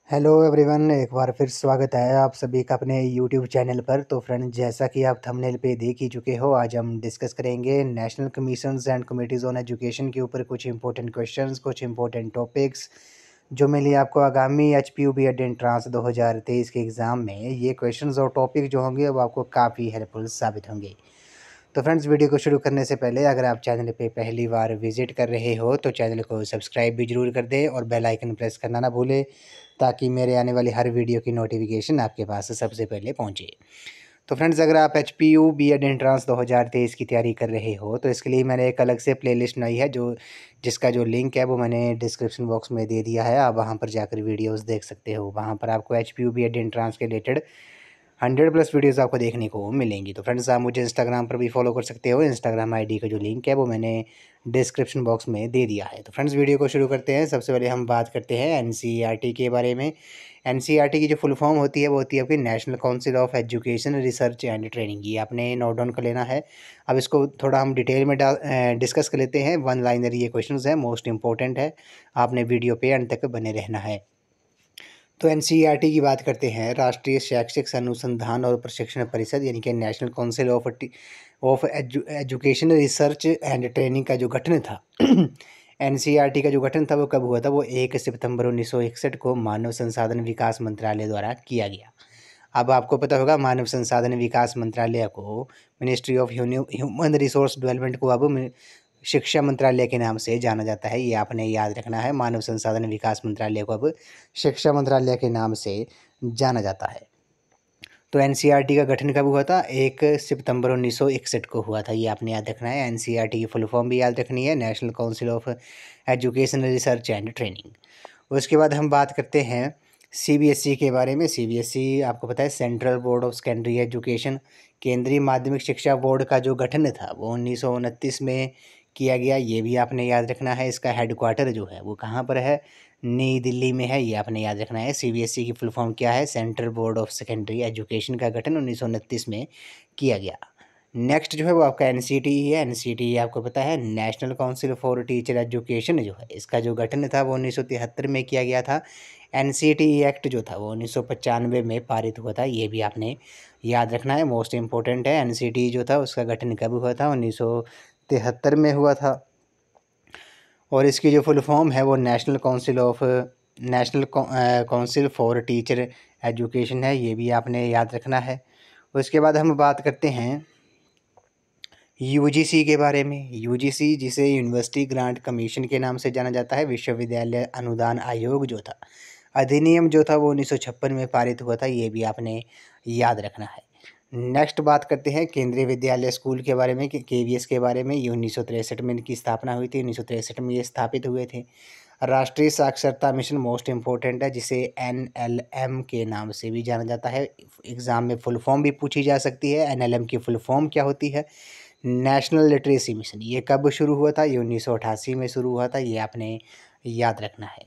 Hello everyone, एक बार फिर स्वागत है आप सभी का अपने यूट्यूब चैनल पर। तो फ्रेंड, जैसा कि आप थंबनेल पे देख ही चुके हो, आज हम डिस्कस करेंगे national commissions and committees on education के ऊपर कुछ इंपॉर्टेंट क्वेश्चंस, कुछ इंपॉर्टेंट टॉपिक्स जो मिली आपको आगामी HPU B.Ed एंट्रांस 2023 के एग्ज़ाम में। ये क्वेश्चंस और टॉपिक जो होंगे वो आपको काफ़ी हेल्पफुल साबित होंगे। तो फ्रेंड्स, वीडियो को शुरू करने से पहले अगर आप चैनल पे पहली बार विजिट कर रहे हो तो चैनल को सब्सक्राइब भी ज़रूर कर दें और बेल आइकन प्रेस करना ना भूलें, ताकि मेरे आने वाली हर वीडियो की नोटिफिकेशन आपके पास सबसे पहले पहुंचे। तो फ्रेंड्स, अगर आप HPU B.Ed एंट्रांस 2023 की तैयारी कर रहे हो तो इसके लिए मैंने एक अलग से प्लेलिस्ट बनाई है, जिसका जो लिंक है वो मैंने डिस्क्रिप्शन बॉक्स में दे दिया है। आप वहां पर जाकर वीडियोस देख सकते हो। वहां पर आपको HPU B.Ed एंट्रांस के रिलेटेड 100+ वीडियोस आपको देखने को मिलेंगी। तो फ्रेंड्स, आप मुझे इंस्टाग्राम पर भी फॉलो कर सकते हो। इंस्टाग्राम आईडी का जो लिंक है वो मैंने डिस्क्रिप्शन बॉक्स में दे दिया है। तो फ्रेंड्स, वीडियो को शुरू करते हैं। सबसे पहले हम बात करते हैं NCERT के बारे में। NCERT की जो फुल फॉर्म होती है वो होती है आपकी national council of education research and training. ये आपने नोट डाउन कर लेना है। अब इसको थोड़ा हम डिटेल में डिस्कस कर लेते हैं। वन लाइनर ये क्वेश्चन है, मोस्ट इंपॉर्टेंट है, आपने वीडियो पे अंत तक बने रहना है। तो NCERT की बात करते हैं। राष्ट्रीय शैक्षिक अनुसंधान और प्रशिक्षण परिषद यानी कि national council of education research and training का जो गठन था NCERT का जो गठन था वो कब हुआ था? वो 1 सितंबर 1961 को मानव संसाधन विकास मंत्रालय द्वारा किया गया। अब आपको पता होगा, मानव संसाधन विकास मंत्रालय को, ministry of human resource development को अब शिक्षा मंत्रालय के नाम से जाना जाता है। ये आपने याद रखना है। मानव संसाधन विकास मंत्रालय को अब शिक्षा मंत्रालय के नाम से जाना जाता है। तो NCERT का गठन कब हुआ था? 1 सितंबर 1961 को हुआ था। ये आपने याद रखना है। NCERT की फुल फॉर्म भी याद रखनी है, national council of education research and training. उसके बाद हम बात करते हैं CBSE के बारे में। CBSE आपको पता है, central board of secondary education, केंद्रीय माध्यमिक शिक्षा बोर्ड का जो गठन था वो 1929 में किया गया। ये भी आपने याद रखना है। इसका हेडक्वार्टर जो है वो कहाँ पर है? नई दिल्ली में है। ये आपने याद रखना है। CBSE की फुल फॉर्म क्या है? Central board of secondary education का गठन 1929 में किया गया। नेक्स्ट जो है वो आपका NCTE है। NCTE आपको पता है, national council for teacher education जो है, इसका जो गठन था वो 1973 में किया गया था। NCTE एक्ट जो था वो 1995 में पारित हुआ था। ये भी आपने याद रखना है, मोस्ट इम्पोर्टेंट है। NCTE जो था उसका गठन कब हुआ था? 1973 में हुआ था। और इसकी जो फुल फॉर्म है वो national council for teacher education है। ये भी आपने याद रखना है। उसके बाद हम बात करते हैं UGC के बारे में। UGC, जिसे यूनिवर्सिटी ग्रांट कमीशन के नाम से जाना जाता है, विश्वविद्यालय अनुदान आयोग जो था, अधिनियम जो था वो 1956 में पारित हुआ था। ये भी आपने याद रखना है। नेक्स्ट बात करते हैं केंद्रीय विद्यालय स्कूल के बारे में, KVS के बारे में। ये 1963 में इनकी स्थापना हुई थी। 1963 में ये स्थापित हुए थे। राष्ट्रीय साक्षरता मिशन मोस्ट इम्पोर्टेंट है, जिसे NLM के नाम से भी जाना जाता है। एग्ज़ाम में फुल फॉर्म भी पूछी जा सकती है। NLM की फुल फॉर्म क्या होती है? National literacy mission. ये कब शुरू हुआ था? ये 1988 में शुरू हुआ था। ये आपने याद रखना है।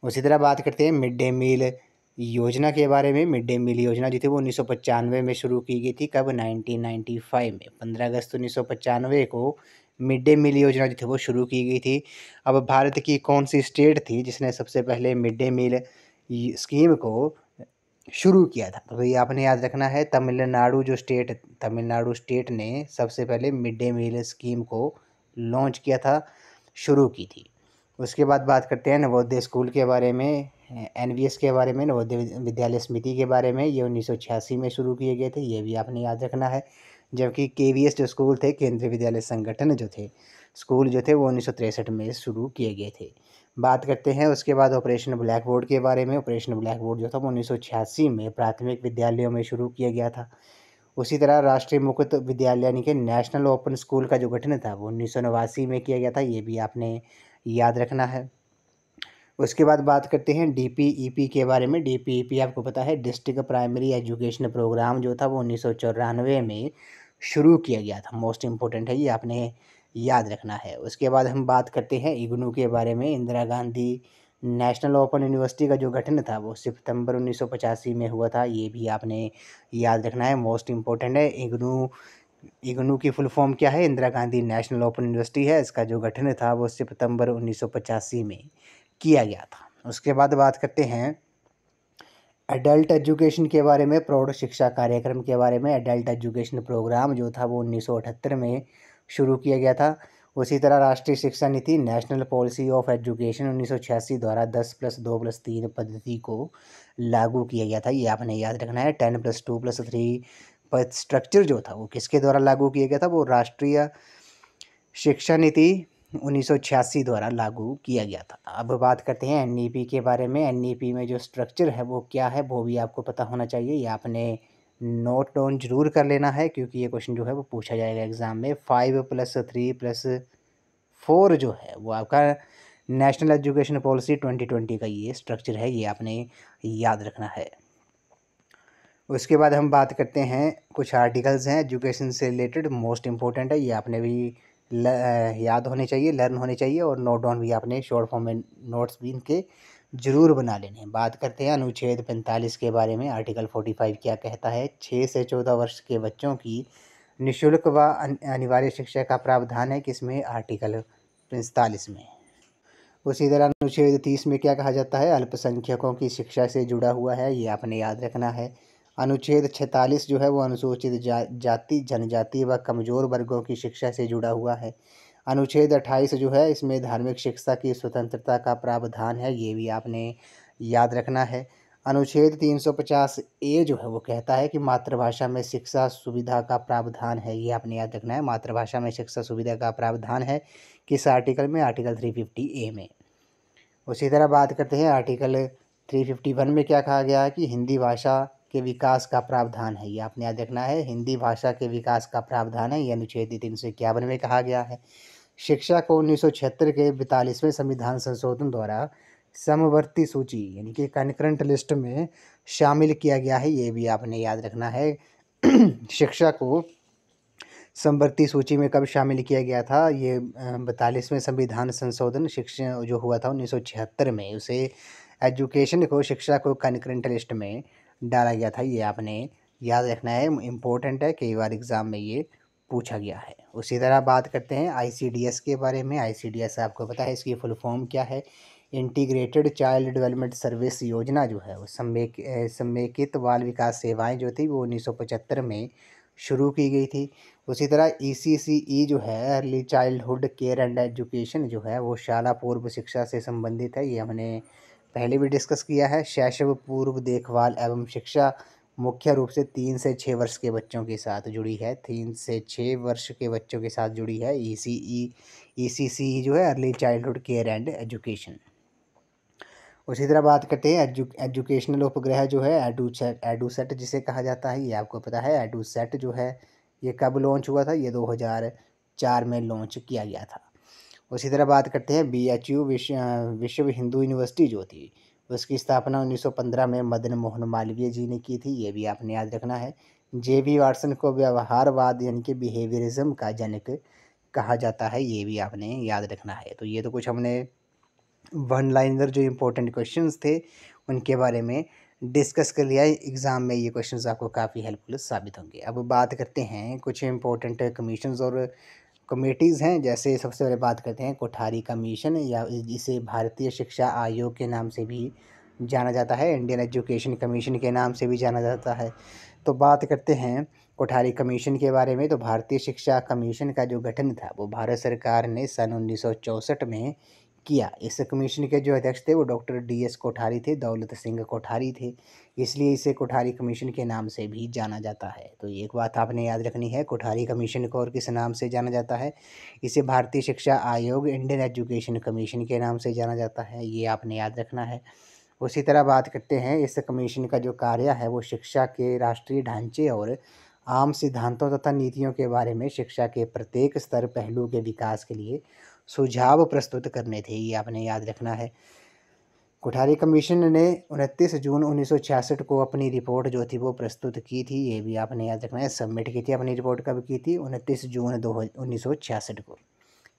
उसी तरह बात करते हैं मिड डे मील योजना के बारे में। मिड डे मील योजना जो थी वो 1995 में शुरू की गई थी। कब? 1995 में, 15 अगस्त 1995 को मिड डे मील योजना जो थी वो शुरू की गई थी। अब भारत की कौन सी स्टेट थी जिसने सबसे पहले मिड डे मील स्कीम को शुरू किया था? तो ये आपने याद रखना है। तमिलनाडु स्टेट ने सबसे पहले मिड डे मील स्कीम को लॉन्च किया था, शुरू की थी। उसके बाद बात करते हैं नवोदय स्कूल के बारे में, NVS के बारे में, नवोदय विद्यालय समिति के बारे में। ये 1986 में शुरू किए गए थे। ये भी आपने याद रखना है। जबकि KVS जो स्कूल थे, केंद्रीय विद्यालय संगठन जो थे, स्कूल जो थे वो 1963 में शुरू किए गए थे। बात करते हैं उसके बाद ऑपरेशन ब्लैक बोर्ड के बारे में। ऑपरेशन ब्लैक बोर्ड जो था वो 1986 में प्राथमिक विद्यालयों में शुरू किया गया था। उसी तरह राष्ट्रीय मुक्त विद्यालय यानी कि नेशनल ओपन स्कूल का जो गठन था वो 1989 में किया गया था। ये भी आपने याद रखना है। उसके बाद बात करते हैं DPEP के बारे में। DPEP आपको पता है, डिस्ट्रिक्ट प्राइमरी एजुकेशन प्रोग्राम जो था वो 1994 में शुरू किया गया था। मोस्ट इम्पोर्टेंट है, ये आपने याद रखना है। उसके बाद हम बात करते हैं IGNOU के बारे में। Indira Gandhi national open university का जो गठन था वो सितंबर 1985 में हुआ था। ये भी आपने याद रखना है, मोस्ट इम्पोर्टेंट है। IGNOU की फुल फॉर्म क्या है? Indira Gandhi national open university है। इसका जो गठन था वो सितंबर 1985 में किया गया था। उसके बाद बात करते हैं एडल्ट एजुकेशन के बारे में, प्रौढ़ शिक्षा कार्यक्रम के बारे में, एडल्ट एजुकेशन प्रोग्राम जो था वो 1978 में शुरू किया गया था। उसी तरह राष्ट्रीय शिक्षा नीति, नेशनल पॉलिसी ऑफ एजुकेशन 1986 द्वारा 10+2+3 पद्धति को लागू किया गया था, ये आपने याद रखना है। 10+2+3 पर स्ट्रक्चर जो था वो किसके द्वारा लागू किया गया था, वो राष्ट्रीय शिक्षा नीति 1986 द्वारा लागू किया गया था। अब बात करते हैं एनईपी के बारे में। एनईपी में जो स्ट्रक्चर है वो क्या है, वो भी आपको पता होना चाहिए। ये आपने नोट डाउन जरूर कर लेना है, क्योंकि ये क्वेश्चन जो है वो पूछा जाएगा एग्जाम में। 5+3+4 जो है वो आपका नेशनल एजुकेशन पॉलिसी 2020 का ये स्ट्रक्चर है, ये आपने याद रखना है। उसके बाद हम बात करते हैं, कुछ आर्टिकल्स हैं एजुकेशन से रिलेटेड, मोस्ट इम्पोर्टेंट है, ये आपने भी याद होने चाहिए, लर्न होने चाहिए, और नोट डाउन भी आपने शॉर्ट फॉर्म में नोट्स भी इनके जरूर बना लेने हैं। बात करते हैं अनुच्छेद 45 के बारे में। आर्टिकल 45 क्या कहता है, 6 से 14 वर्ष के बच्चों की निःशुल्क व अनिवार्य शिक्षा का प्रावधान है, किसमें, आर्टिकल 45 में। उसी तरह अनुच्छेद 30 में क्या कहा जाता है, अल्पसंख्यकों की शिक्षा से जुड़ा हुआ है, ये आपने याद रखना है। अनुच्छेद 46 जो है वो अनुसूचित जाति, जनजाति व कमज़ोर वर्गों की शिक्षा से जुड़ा हुआ है। अनुच्छेद 28 जो है इसमें धार्मिक शिक्षा की स्वतंत्रता का प्रावधान है, ये भी आपने याद रखना है। अनुच्छेद 350 ए जो है वो कहता है कि मातृभाषा में शिक्षा सुविधा का प्रावधान है, ये आपने याद रखना है। मातृभाषा में शिक्षा सुविधा का प्रावधान है किस आर्टिकल में, आर्टिकल 350 ए में। उसी तरह बात करते हैं आर्टिकल 351 में क्या कहा गया है कि हिंदी भाषा के विकास का प्रावधान है, ये आपने याद रखना है। हिंदी भाषा के विकास का प्रावधान है, ये अनुच्छेद 351 में कहा गया है। शिक्षा को 1976 के 42वें संविधान संशोधन द्वारा समवर्ती सूची यानी कि कंकरेंट लिस्ट में शामिल किया गया है, ये भी आपने याद रखना है। शिक्षा को समवर्ती सूची में कब शामिल किया गया था, ये 42वें संविधान संशोधन शिक्षा जो हुआ था 1976 में, उसे एजुकेशन को, शिक्षा को कंकरेंट लिस्ट में डाला गया था, ये आपने याद रखना है। इम्पोर्टेंट है, कई बार एग्ज़ाम में ये पूछा गया है। उसी तरह बात करते हैं आईसीडीएस के बारे में। आईसीडीएस आपको पता है इसकी फुल फॉर्म क्या है, इंटीग्रेटेड चाइल्ड डेवलपमेंट सर्विस योजना जो है वो समेकित बाल विकास सेवाएं जो थी वो 1975 में शुरू की गई थी। उसी तरह ईसीसीई जो है, early childhood care and education जो है वो शाला पूर्व शिक्षा से संबंधित है, ये हमने पहले भी डिस्कस किया है। शैशव पूर्व देखभाल एवं शिक्षा मुख्य रूप से 3 से 6 वर्ष के बच्चों के साथ जुड़ी है, 3 से 6 वर्ष के बच्चों के साथ जुड़ी है ईसीसीई जो है, early childhood care and education. उसी तरह बात करते हैं एजुकेशनल उपग्रह जो है एडूसेट जिसे कहा जाता है, ये आपको पता है। एडूसेट जो है ये कब लॉन्च हुआ था, ये 2004 में लॉन्च किया गया था। उसी तरह बात करते हैं बीएचयू विश्व हिंदू यूनिवर्सिटी जो थी उसकी स्थापना 1915 में मदन मोहन मालवीय जी ने की थी, ये भी आपने याद रखना है। जेबी वाटसन को व्यवहारवाद यानी कि बिहेवियरिज्म का जनक कहा जाता है, ये भी आपने याद रखना है। तो ये तो कुछ हमने वन लाइनर जो इम्पोर्टेंट क्वेश्चंस थे उनके बारे में डिस्कस कर लिया। एग्ज़ाम में ये क्वेश्चंस आपको काफ़ी हेल्पफुल साबित होंगे। अब बात करते हैं कुछ इम्पोर्टेंट कमीशंस और कमेटीज़ हैं। जैसे सबसे पहले बात करते हैं कोठारी कमीशन, या जिसे भारतीय शिक्षा आयोग के नाम से भी जाना जाता है, इंडियन एजुकेशन कमीशन के नाम से भी जाना जाता है। तो बात करते हैं कोठारी कमीशन के बारे में। तो भारतीय शिक्षा कमीशन का जो गठन था वो भारत सरकार ने सन 1964 में किया। इस कमीशन के जो अध्यक्ष थे वो डॉक्टर डीएस कोठारी थे, दौलत सिंह कोठारी थे, इसलिए इसे कोठारी कमीशन के नाम से भी जाना जाता है। तो एक बात आपने याद रखनी है, कोठारी कमीशन को और किस नाम से जाना जाता है, इसे भारतीय शिक्षा आयोग, इंडियन एजुकेशन कमीशन के नाम से जाना जाता है, ये आपने याद रखना है। उसी तरह बात करते हैं इस कमीशन का जो कार्य है वो शिक्षा के राष्ट्रीय ढांचे और आम सिद्धांतों तथा नीतियों के बारे में शिक्षा के प्रत्येक स्तर पहलू के विकास के लिए सुझाव प्रस्तुत करने थे, ये आपने याद रखना है। कोठारी कमीशन ने 29 जून 1966 को अपनी रिपोर्ट जो थी वो प्रस्तुत की थी, ये भी आपने याद रखना है। सबमिट की थी अपनी रिपोर्ट, कब की थी, 29 जून 1966 को।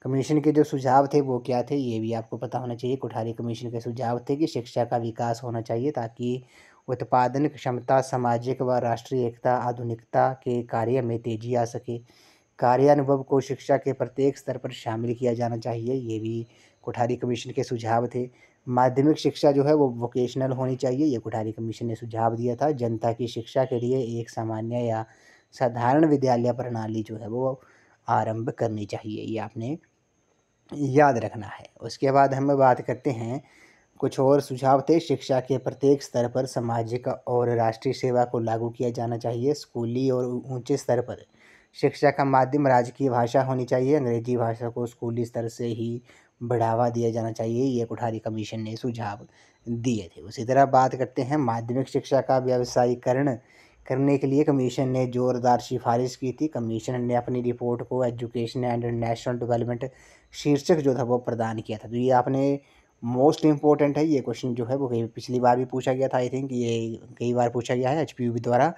कमीशन के जो सुझाव थे वो क्या थे, ये भी आपको पता होना चाहिए। कोठारी कमीशन के सुझाव थे कि शिक्षा का विकास होना चाहिए ताकि उत्पादन क्षमता, सामाजिक व राष्ट्रीय एकता, आधुनिकता के कार्य में तेजी आ सके। कार्यानुभव को शिक्षा के प्रत्येक स्तर पर शामिल किया जाना चाहिए, ये भी कोठारी कमीशन के सुझाव थे। माध्यमिक शिक्षा जो है वो वोकेशनल होनी चाहिए, ये कोठारी कमीशन ने सुझाव दिया था। जनता की शिक्षा के लिए एक सामान्य या साधारण विद्यालय प्रणाली जो है वो आरंभ करनी चाहिए, ये आपने याद रखना है। उसके बाद हम बात करते हैं, कुछ और सुझाव थे। शिक्षा के प्रत्येक स्तर पर सामाजिक और राष्ट्रीय सेवा को लागू किया जाना चाहिए। स्कूली और ऊंचे स्तर पर शिक्षा का माध्यम राजकीय भाषा होनी चाहिए। अंग्रेजी भाषा को स्कूली स्तर से ही बढ़ावा दिया जाना चाहिए, ये कोठारी कमीशन ने सुझाव दिए थे। उसी तरह बात करते हैं माध्यमिक शिक्षा का व्यावसायीकरण करने के लिए कमीशन ने जोरदार सिफारिश की थी। कमीशन ने अपनी रिपोर्ट को एजुकेशन एंड नेशनल डेवलपमेंट शीर्षक जो था वो प्रदान किया था। तो ये आपने मोस्ट इम्पोर्टेंट है, ये क्वेश्चन जो है वो कई पिछली बार भी पूछा गया था। आई थिंक ये कई बार पूछा गया है एचपीयूबी द्वारा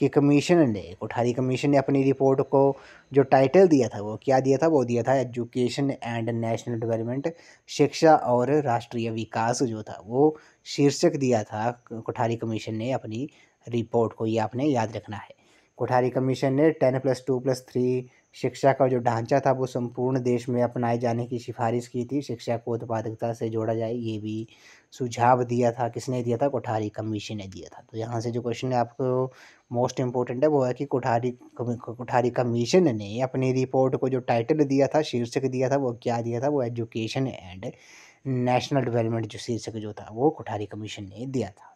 कि कमीशन ने, कोठारी कमीशन ने अपनी रिपोर्ट को जो टाइटल दिया था वो क्या दिया था, वो दिया था एजुकेशन एंड नेशनल डेवलपमेंट, शिक्षा और राष्ट्रीय विकास जो था वो शीर्षक दिया था कोठारी कमीशन ने अपनी रिपोर्ट को, ये आपने याद रखना है। कोठारी कमीशन ने 10+2+3 शिक्षा का जो ढांचा था वो संपूर्ण देश में अपनाए जाने की सिफारिश की थी। शिक्षा को उत्पादकता से जोड़ा जाए, ये भी सुझाव दिया था। किसने दिया था? कोठारी कमीशन ने दिया था। तो यहाँ से जो क्वेश्चन है आपको मोस्ट इम्पोर्टेंट है वो है कि कोठारी कमीशन ने अपनी रिपोर्ट को जो टाइटल दिया था, शीर्षक दिया था, वो क्या दिया था? वो एजुकेशन एंड नेशनल डेवलपमेंट जो शीर्षक जो था वो कोठारी कमीशन ने दिया था।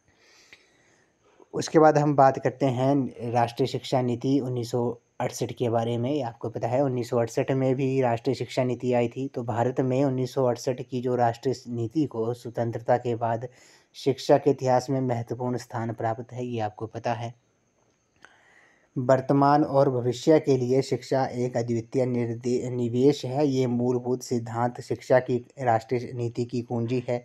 उसके बाद हम बात करते हैं राष्ट्रीय शिक्षा नीति 1968 के बारे में। आपको पता है 1968 में भी राष्ट्रीय शिक्षा नीति आई थी। तो भारत में 1968 की जो राष्ट्रीय नीति को स्वतंत्रता के बाद शिक्षा के इतिहास में महत्वपूर्ण स्थान प्राप्त है, ये आपको पता है। वर्तमान और भविष्य के लिए शिक्षा एक अद्वितीय निवेश है। ये मूलभूत सिद्धांत शिक्षा की राष्ट्रीय नीति की कुंजी है।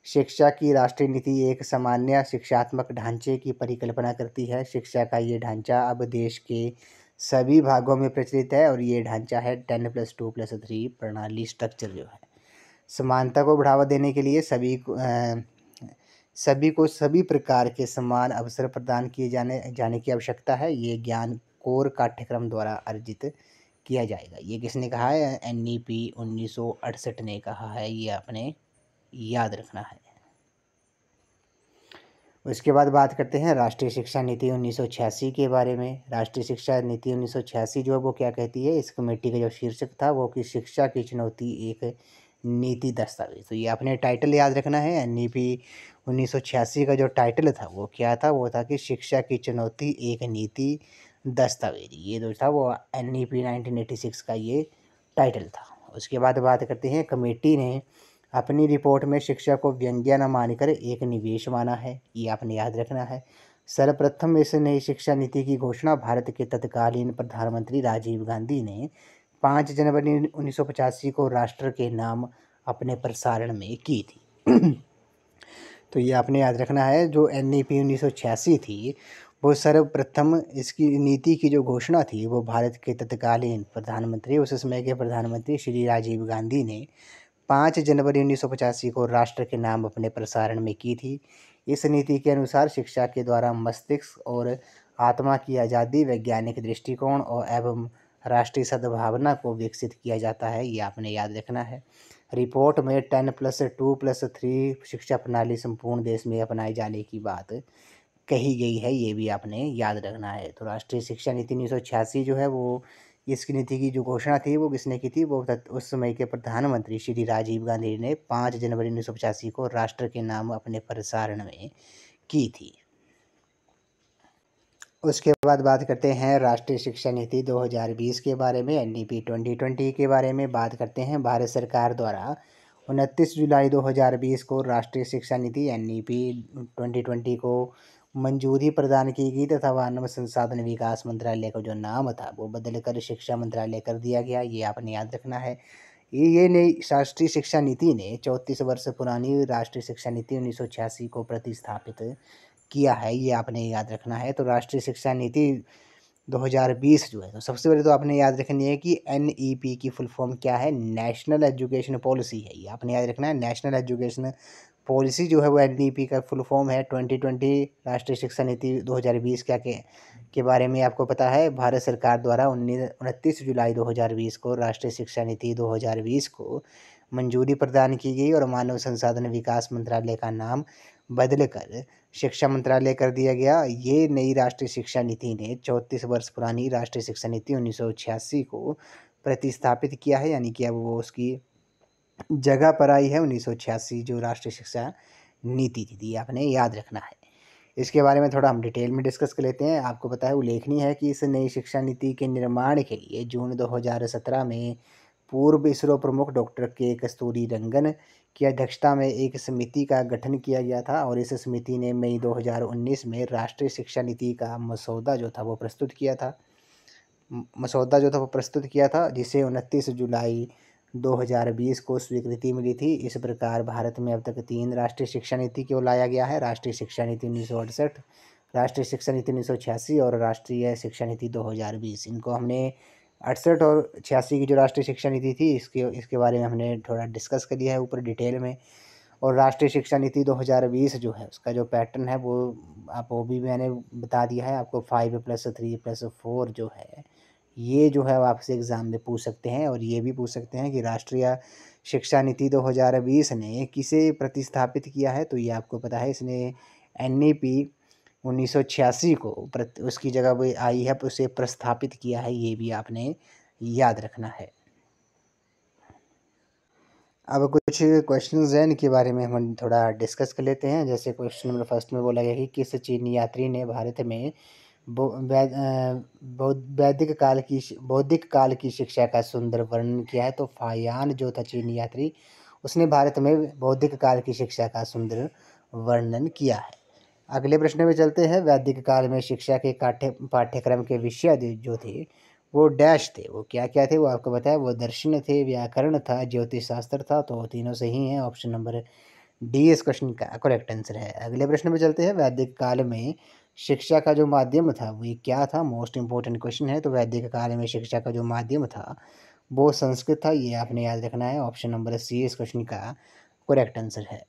शिक्षा की राष्ट्रीय नीति एक सामान्य शिक्षात्मक ढांचे की परिकल्पना करती है। शिक्षा का ये ढांचा अब देश के सभी भागों में प्रचलित है और ये ढांचा है 10+2+3 प्रणाली स्ट्रक्चर जो है। समानता को बढ़ावा देने के लिए सभी को सभी प्रकार के समान अवसर प्रदान किए जाने की आवश्यकता है। ये ज्ञान कोर पाठ्यक्रम द्वारा अर्जित किया जाएगा। ये किसने कहा है? एनईपी 1968 ने कहा है, ये आपने याद रखना है। उसके बाद बात करते हैं राष्ट्रीय शिक्षा नीति 1986 के बारे में। राष्ट्रीय शिक्षा नीति 1986 जो है वो क्या कहती है? इस कमेटी का जो शीर्षक था वो कि शिक्षा की चुनौती एक नीति दस्तावेज। तो ये आपने टाइटल याद रखना है। एनईपी 1986 का जो टाइटल था वो क्या था? वो था कि शिक्षा की चुनौती एक नीति दस्तावेज। ये जो था वो एनईपी 1986 का ये टाइटल था। उसके बाद बात करते हैं कमेटी ने अपनी रिपोर्ट में शिक्षा को व्यंग्य न मानकर एक निवेश माना है, ये आपने याद रखना है। सर्वप्रथम इस नई शिक्षा नीति की घोषणा भारत के तत्कालीन प्रधानमंत्री राजीव गांधी ने 5 जनवरी 1985 को राष्ट्र के नाम अपने प्रसारण में की थी। तो ये आपने याद रखना है। जो एनईपी 1986 थी वो सर्वप्रथम इसकी नीति की जो घोषणा थी वो भारत के तत्कालीन प्रधानमंत्री, उस समय के प्रधानमंत्री श्री राजीव गांधी ने 5 जनवरी 1985 को राष्ट्र के नाम अपने प्रसारण में की थी। इस नीति के अनुसार शिक्षा के द्वारा मस्तिष्क और आत्मा की आज़ादी, वैज्ञानिक दृष्टिकोण और एवं राष्ट्रीय सद्भावना को विकसित किया जाता है, ये आपने याद रखना है। रिपोर्ट में 10+2+3 शिक्षा प्रणाली संपूर्ण देश में अपनाए जाने की बात कही गई है, ये भी आपने याद रखना है। तो राष्ट्रीय शिक्षा नीति 1986 जो है वो, इसकी नीति की जो घोषणा थी वो किसने की थी? वो उस समय के प्रधानमंत्री श्री राजीव गांधी ने 5 जनवरी 1985 को राष्ट्र के नाम अपने प्रसारण में की थी। उसके बाद बात करते हैं राष्ट्रीय शिक्षा नीति 2020 के बारे में। एनईपी 2020 के बारे में बात करते हैं। भारत सरकार द्वारा 29 जुलाई 2020 को राष्ट्रीय शिक्षा नीति एनईपी 2020 को मंजूरी प्रदान की गई तथा मानव संसाधन विकास मंत्रालय का जो नाम था वो बदलकर शिक्षा मंत्रालय कर दिया गया, ये आपने याद रखना है। ये नई राष्ट्रीय शिक्षा नीति ने 34 वर्ष पुरानी राष्ट्रीय शिक्षा नीति 1986 को प्रतिस्थापित किया है, ये आपने याद रखना है। तो राष्ट्रीय शिक्षा नीति 2020 जो है, तो सबसे पहले तो आपने याद रखनी है कि एनईपी की फुल फॉर्म क्या है? नेशनल एजुकेशन पॉलिसी है, ये आपने याद रखना है। नेशनल एजुकेशन पॉलिसी जो है वो एनईपी का फुल फॉर्म है। 2020 राष्ट्रीय शिक्षा नीति 2020 क्या के बारे में आपको पता है? भारत सरकार द्वारा 29 जुलाई 2020 को राष्ट्रीय शिक्षा नीति 2020 को मंजूरी प्रदान की गई और मानव संसाधन विकास मंत्रालय का नाम बदलकर शिक्षा मंत्रालय कर दिया गया। ये नई राष्ट्रीय शिक्षा नीति ने 34 वर्ष पुरानी राष्ट्रीय शिक्षा नीति 1986 को प्रतिस्थापित किया है, यानी कि अब वो उसकी जगह पर आई है 1986 जो राष्ट्रीय शिक्षा नीति थी, आपने याद रखना है। इसके बारे में थोड़ा हम डिटेल में डिस्कस कर लेते हैं। आपको पता है, उल्लेखनीय है कि इस नई शिक्षा नीति के निर्माण के लिए जून 2017 में पूर्व इसरो प्रमुख डॉक्टर के कस्तूरी रंगन की अध्यक्षता में एक समिति का गठन किया गया था और इस समिति ने मई 2019 में राष्ट्रीय शिक्षा नीति का मसौदा जो था वो प्रस्तुत किया था, जिसे 29 जुलाई 2020 को स्वीकृति मिली थी। इस प्रकार भारत में अब तक 3 राष्ट्रीय शिक्षा नीति को लाया गया है: राष्ट्रीय शिक्षा नीति 1968, राष्ट्रीय शिक्षा नीति 1986 और राष्ट्रीय शिक्षा नीति 2020। इनको हमने 68 और 86 की जो राष्ट्रीय शिक्षा नीति थी इसके बारे में हमने थोड़ा डिस्कस कर लिया है ऊपर डिटेल में। और राष्ट्रीय शिक्षा नीति 2020 जो है उसका जो पैटर्न है वो भी मैंने बता दिया है आपको। 5+3+4 जो है ये जो है वो आपसे एग्ज़ाम में पूछ सकते हैं। और ये भी पूछ सकते हैं कि राष्ट्रीय शिक्षा नीति 2020 ने किसे प्रतिस्थापित किया है, तो ये आपको पता है, इसने NEP 1986 को उसकी जगह वो आई है, उसे प्रस्थापित किया है, ये भी आपने याद रखना है। अब कुछ क्वेश्चंस हैं, इनके बारे में हम थोड़ा डिस्कस कर लेते हैं। जैसे क्वेश्चन नंबर फर्स्ट में बोला गया कि किस चीनी यात्री ने भारत में बौद्धिक काल की शिक्षा का सुंदर वर्णन किया है? तो फायान जो था चीनी यात्री, उसने भारत में बौद्धिक काल की शिक्षा का सुंदर वर्णन किया है। अगले प्रश्न में चलते हैं। वैदिक काल में शिक्षा के पाठ्यक्रम के विषय जो थे वो डैश थे, वो क्या क्या थे वो आपको बताया। वो दर्शन थे, व्याकरण था, ज्योतिष शास्त्र था। तो तीनों सही हैं, ऑप्शन नंबर डी इस क्वेश्चन का करेक्ट आंसर है। अगले प्रश्न में चलते हैं। वैदिक काल में शिक्षा का जो माध्यम था वो क्या था? मोस्ट इंपॉर्टेंट क्वेश्चन है। तो वैदिक काल में शिक्षा का जो माध्यम था वो संस्कृत था, ये आपने याद रखना है। ऑप्शन नंबर सी इस क्वेश्चन का करेक्ट आंसर है।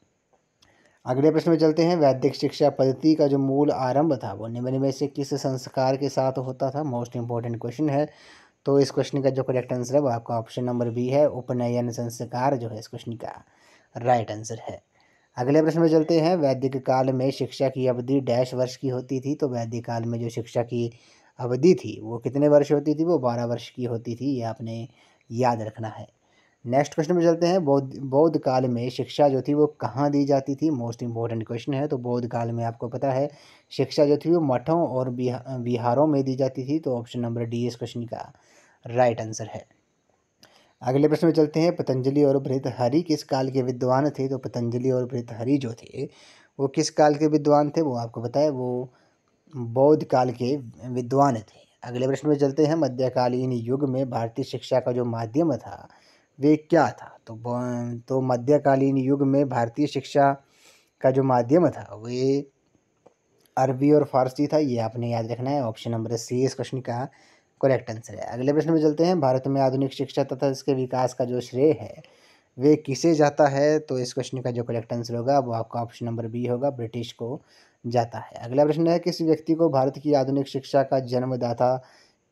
अगले प्रश्न में चलते हैं। वैदिक शिक्षा पद्धति का जो मूल आरंभ था वो निम्न में से किस संस्कार के साथ होता था? मोस्ट इंपॉर्टेंट क्वेश्चन है। तो इस क्वेश्चन का जो करेक्ट आंसर है वो आपका ऑप्शन नंबर बी है, उपनयन संस्कार जो है इस क्वेश्चन का राइट आंसर है। अगले प्रश्न में चलते हैं। वैदिक काल में शिक्षा की अवधि डैश वर्ष की होती थी? तो वैदिक काल में जो शिक्षा की अवधि थी वो कितने वर्ष होती थी? वो 12 वर्ष की होती थी, ये आपने याद रखना है। नेक्स्ट क्वेश्चन में चलते हैं। बौद्ध काल में शिक्षा जो थी वो कहाँ दी जाती थी? मोस्ट इंपॉर्टेंट क्वेश्चन है। तो बौद्ध काल में आपको पता है शिक्षा जो थी वो मठों और विहारों में दी जाती थी। तो ऑप्शन नंबर डी इस क्वेश्चन का राइट आंसर है। अगले प्रश्न में चलते हैं। पतंजलि और भृतहरि किस काल के विद्वान थे? तो पतंजलि और भृतहरि जो थे वो किस काल के विद्वान थे? वो आपको पता है वो बौद्ध काल के विद्वान थे। अगले प्रश्न में चलते हैं। मध्यकालीन युग में भारतीय शिक्षा का जो माध्यम था वे क्या था? तो मध्यकालीन युग में भारतीय शिक्षा का जो माध्यम था वे अरबी और फारसी था, ये आपने याद रखना है। ऑप्शन नंबर सी इस क्वेश्चन का करेक्ट आंसर है। अगले प्रश्न में चलते हैं। भारत में आधुनिक शिक्षा तथा इसके विकास का जो श्रेय है वे किसे जाता है? तो इस क्वेश्चन का जो करेक्ट आंसर होगा वो आपका ऑप्शन नंबर बी होगा, ब्रिटिश को जाता है। अगला प्रश्न है। किस व्यक्ति को भारत की आधुनिक शिक्षा का जन्मदाता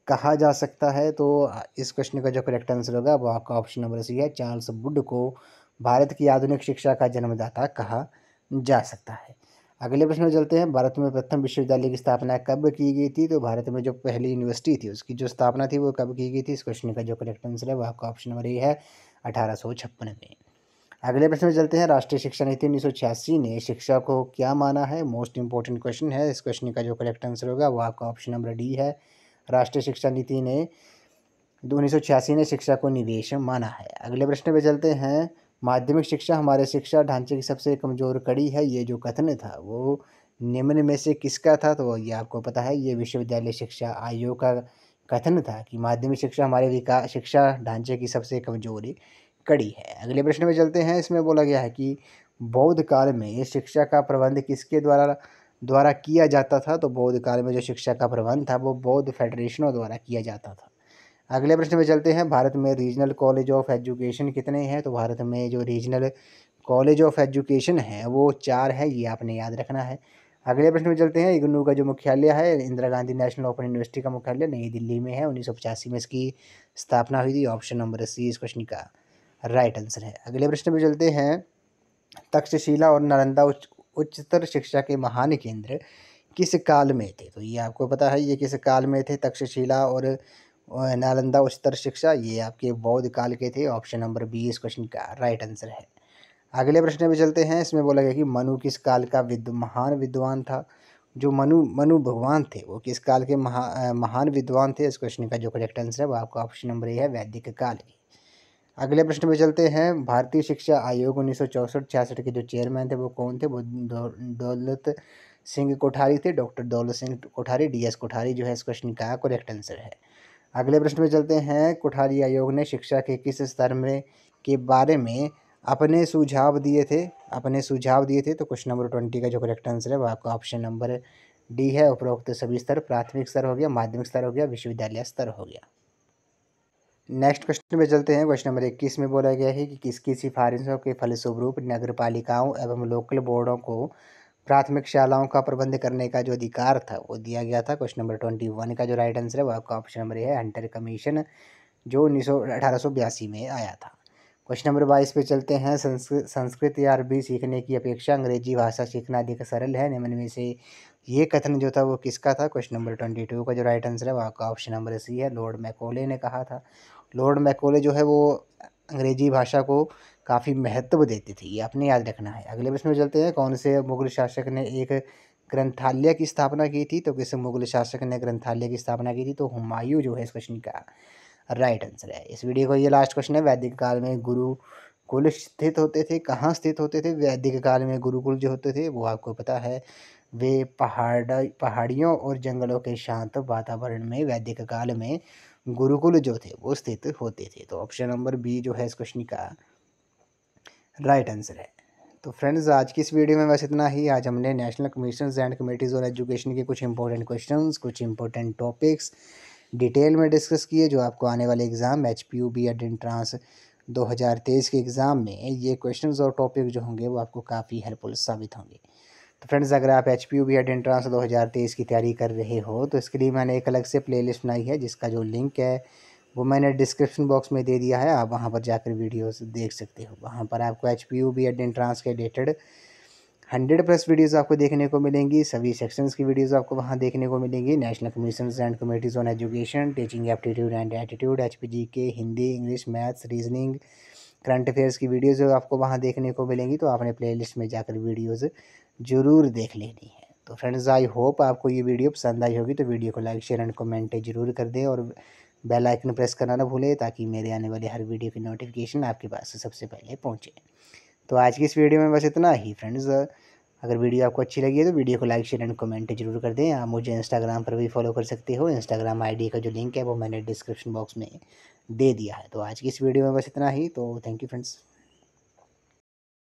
कहा जा सकता है? तो इस क्वेश्चन का जो करेक्ट आंसर होगा वो आपका ऑप्शन नंबर सी है, चार्ल्स वुड को भारत की आधुनिक शिक्षा का जन्मदाता कहा जा सकता है। अगले प्रश्न में चलते हैं। भारत में प्रथम विश्वविद्यालय की स्थापना कब की गई थी? तो भारत में जो पहली यूनिवर्सिटी थी उसकी जो स्थापना थी वो कब की गई थी? इस क्वेश्चन का जो करेक्ट आंसर है वो आपका ऑप्शन नंबर ए है, 1856 में। अगले प्रश्न में चलते हैं। राष्ट्रीय शिक्षा नीति 1986 ने शिक्षा को क्या माना है? मोस्ट इंपॉर्टेंट क्वेश्चन है। इस क्वेश्चन का जो करेक्ट आंसर होगा वो आपका ऑप्शन नंबर डी है। राष्ट्रीय शिक्षा नीति ने 1986 ने शिक्षा को निवेश माना है। अगले प्रश्न पे चलते हैं। माध्यमिक शिक्षा हमारे शिक्षा ढांचे की सबसे कमज़ोर कड़ी है, ये जो कथन था वो निम्न में से किसका था? तो ये आपको पता है ये विश्वविद्यालय शिक्षा आयोग का कथन था कि माध्यमिक शिक्षा हमारे विकास शिक्षा ढांचे की सबसे कमज़ोर कड़ी है। अगले प्रश्न में चलते हैं। इसमें बोला गया है कि बौद्ध काल में शिक्षा का प्रबंध किसके द्वारा किया जाता था? तो बौद्ध काल में जो शिक्षा का प्रबंध था वो बौद्ध फेडरेशनों द्वारा किया जाता था। अगले प्रश्न में चलते हैं। भारत में रीजनल कॉलेज ऑफ एजुकेशन कितने हैं? तो भारत में जो रीजनल कॉलेज ऑफ एजुकेशन है वो 4 है, ये आपने याद रखना है। अगले प्रश्न में चलते हैं। इग्नू का जो मुख्यालय है, Indira Gandhi national open university का मुख्यालय नई दिल्ली में है। 1985 में इसकी स्थापना हुई थी। ऑप्शन नंबर सी इस क्वेश्चन का राइट आंसर है। अगले प्रश्न पे चलते हैं। तक्षशिला और नालंदा उच्चतर शिक्षा के महान केंद्र किस काल में थे? तो ये आपको पता है, ये किस काल में थे तक्षशिला और नालंदा उच्चतर शिक्षा? ये आपके बौद्ध काल के थे। ऑप्शन नंबर बी इस क्वेश्चन का राइट आंसर है। अगले प्रश्न पे चलते हैं। इसमें बोला गया कि मनु किस काल का महान विद्वान था? जो मनु मनु भगवान थे वो किस काल के महान विद्वान थे? इस क्वेश्चन का जो करेक्ट आंसर है वो आपका ऑप्शन नंबर ए है, वैदिक काल की। अगले प्रश्न पे चलते हैं। भारतीय शिक्षा आयोग 1964-66 के जो चेयरमैन थे वो कौन थे? वो दौलत सिंह कोठारी थे, डॉक्टर दौलत सिंह कोठारी, डीएस कोठारी जो है इस क्वेश्चन का करेक्ट आंसर है। अगले प्रश्न पे चलते हैं। कोठारी आयोग ने शिक्षा के किस स्तर में के बारे में अपने सुझाव दिए थे? तो क्वेश्चन नंबर 20 का जो करेक्ट आंसर है वो आपका ऑप्शन नंबर डी है। उपरोक्त सभी स्तर, प्राथमिक स्तर हो गया, माध्यमिक स्तर हो गया, विश्वविद्यालय स्तर हो गया। नेक्स्ट क्वेश्चन पे चलते हैं। क्वेश्चन नंबर 21 में बोला गया है कि किसकी सिफारिशों के फलस्वरूप नगर पालिकाओं एवं लोकल बोर्डों को प्राथमिक शालाओं का प्रबंध करने का जो अधिकार था वो दिया गया था? क्वेश्चन नंबर 21 का जो राइट आंसर है वो आपका ऑप्शन नंबर है, हंटर कमीशन, जो 1882 में आया था। क्वेश्चन नंबर 22 पे चलते हैं। संस्कृत या अरबी सीखने की अपेक्षा अंग्रेजी भाषा सीखना अधिक सरल है, निम्न में से ये कथन जो था वो किसका था? क्वेश्चन नंबर 22 का जो राइट आंसर है वो आपका ऑप्शन नंबर सी है, लॉर्ड मैकॉले ने कहा था। लॉर्ड मैकॉले जो है वो अंग्रेजी भाषा को काफ़ी महत्व देते थे, ये आपने याद रखना है। अगले प्रश्न में चलते हैं। कौन से मुगल शासक ने एक ग्रंथालय की स्थापना की थी? तो किस मुगल शासक ने ग्रंथालय की स्थापना की थी? तो हुमायूं जो है इस क्वेश्चन का राइट आंसर है। इस वीडियो को ये लास्ट क्वेश्चन है। वैदिक काल में गुरुकुल स्थित होते थे, कहाँ स्थित होते थे? वैदिक काल में गुरुकुल जो होते थे वो आपको पता है वे पहाड़ियों और जंगलों के शांत वातावरण में वैदिक काल में गुरुकुल जो थे वो स्थित होते थे। तो ऑप्शन नंबर बी जो है इस क्वेश्चन का राइट आंसर है। तो फ्रेंड्स आज की इस वीडियो में बस इतना ही। आज हमने national commissions and committees on education के कुछ इंपॉर्टेंट क्वेश्चंस, कुछ इंपॉर्टेंट टॉपिक्स डिटेल में डिस्कस किए, जो आपको आने वाले एग्ज़ाम HPU B.Ed एंट्रांस 2023 के एग्ज़ाम में ये क्वेश्चंस और टॉपिक जो होंगे वो आपको काफ़ी हेल्पफुल साबित होंगे। तो फ्रेंड्स अगर आप HPU B.Ed एंट्रांस 2023 की तैयारी कर रहे हो तो इसके लिए मैंने एक अलग से प्लेलिस्ट बनाई है, जिसका जो लिंक है वो मैंने डिस्क्रिप्शन बॉक्स में दे दिया है। आप वहाँ पर जाकर वीडियोस देख सकते हो। वहाँ पर आपको HPU B.Ed एंट्रांस के रिलेटेड 100+ वीडियोस आपको देखने को मिलेंगी। सभी सेक्शंस की वीडियोस आपको वहाँ देखने को मिलेंगी। National commissions and committees on education, teaching aptitude and attitude, HPGK, Hindi, English, maths, reasoning, current affairs की वीडियोस जो आपको वहाँ देखने को मिलेंगी। तो आपने प्लेलिस्ट में जाकर वीडियोस ज़रूर देख लेनी है। तो फ्रेंड्स आई होप आपको ये वीडियो पसंद आई होगी। तो वीडियो को लाइक, शेयर एंड कमेंट ज़रूर कर दें और बेल आइकन प्रेस करना ना भूलें, ताकि मेरे आने वाले हर वीडियो की नोटिफिकेशन आपके पास सबसे पहले पहुँचे। तो आज की इस वीडियो में बस इतना ही फ्रेंड्स। अगर वीडियो आपको अच्छी लगी है तो वीडियो को लाइक, शेयर एंड कमेंट जरूर कर दें। आप मुझे इंस्टाग्राम पर भी फॉलो कर सकते हो। इंस्टाग्राम ID का जो लिंक है वो मैंने डिस्क्रिप्शन बॉक्स में दे दिया है। तो आज की इस वीडियो में बस इतना ही। तो थैंक यू फ्रेंड्स।